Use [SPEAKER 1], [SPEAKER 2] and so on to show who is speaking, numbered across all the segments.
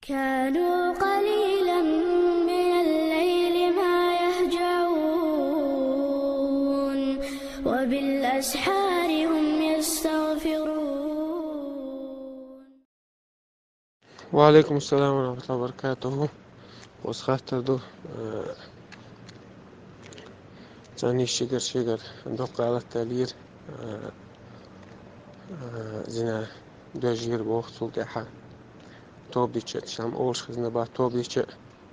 [SPEAKER 1] كانوا قليلا من الليل ما يهجعون وبالأسحار هم يستغفرون.
[SPEAKER 2] وعليكم السلام ورحمة الله وبركاته. وسخاتردو تاني شجر دوق على التالير زنا دوجير بوخ سلطحة توبيتش تشام أولش خزنا با توبيتش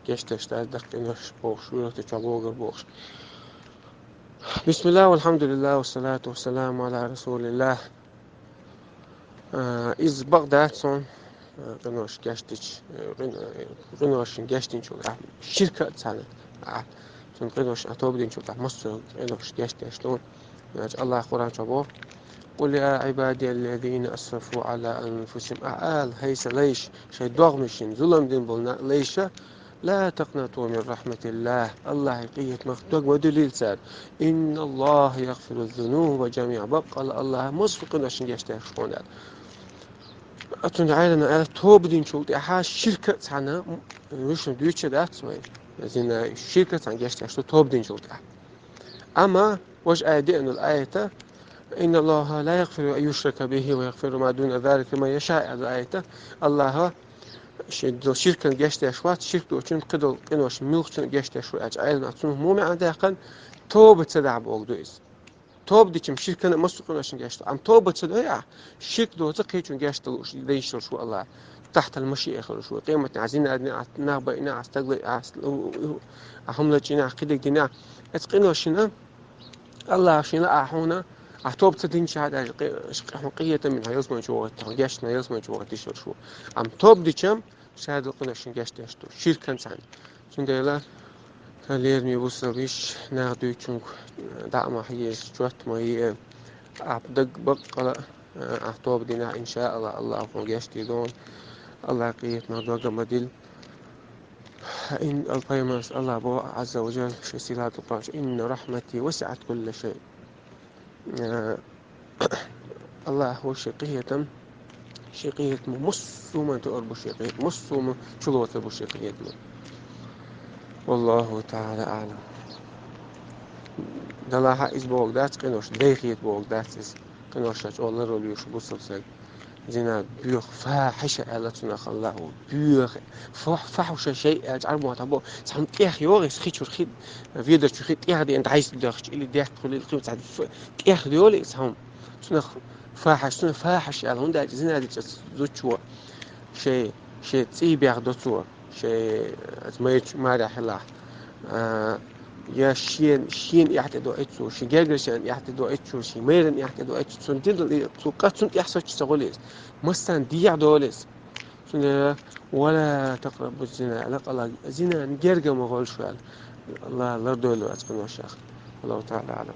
[SPEAKER 2] جشتش تعدق إنش بوخ شورة تشابوغر بوخ. بسم الله والحمد لله والصلاة والسلام على رسول الله. إز بغداد قنوش جشتش قنوش جشتين شو شركة سنة شون قنوش أتوبدين شو مصر قنوش جشتش شلون الله قرآن شبوه قل يا عبادي الذين أسرفوا على أنفسهم هيس ليش شيء ضغمشين ظلم دين بولنا ليش لا تقنطوا من رحمة الله قية مخدوق ودليل ساد إن الله يغفر الذنوب جميعا بقى الله مصر قنوش جشتش شلون أتون عائلنا توبدين شو حاش شركة سنة وش ندويش ده سوي زين شركة عن جشتش توبدين شو أما وش أدين الآية إن الله لا يغفر أن يشرك به ويغفر ما دون ذلك لمن يشاء. الآية الله شركة جشتش وات شركة وشن قدر إنوش ملكن جشتش وات عائلنا أتون مو معداقا توبة تدعب أوجدوز توب دي كم شركة مسؤول عشان جاشت عم توبة تدعي شركة دو تقي عشان جاشت ليش شو الله تحت المشيئة شو قيمة عزينا أدنى نابا إنا استقل أهم لجينا عقيدة دينا أتقنوا شنا الله شنا أحونا أحتوب تدين شهادة حقيقية منها يسمع شو وقت جاشنا يسمع شو وقت شو عم توب دي كم شهادة قناة عشان جاشت يشتو شركة سان شن ده Leer mi bussabish naaqdu chung da'ma hiyes chwat mai abdag baqala ahtob dina insha Allah Allah fogashti don Allah qiyat nadwaga madil إن القيمة الله أبو عز وجل في سيرة القرآن إن رحمتي وسعت كل شيء. الله هو شقية مصومة أربو شقية مصومة شلوة أربو شقية والله تعالى أعلم. دلها إز بوغدات قنوش ديخيت بوغدات إز قنوشات والله روليوش بوصل زنا بيوخ فاحشة على تناخ الله بيوخ فحوش شيء أجعل معتبر سام كيخ يوريس خيتشور خيد فيدر شو خيد دي أنت عايز تدخش اللي ديك كل القيمة تعد كيخ ديولي سام تناخ فاحش على هندا زنا دي زوجوا شيء تسيب ياخدوا شيء اسمه ما راح الله يا شين يحتدو اتسو شجاجرشان يحتدو اتسو شيميرن يحتدو اتسو سنتين سوقات سنت يحصل تسوليس مستن ديع دولس ولا تقربوا الزنا لا الله زنا نجرجم غول شوال الله لا دول أتقن وشاخ الله تعالى أعلم.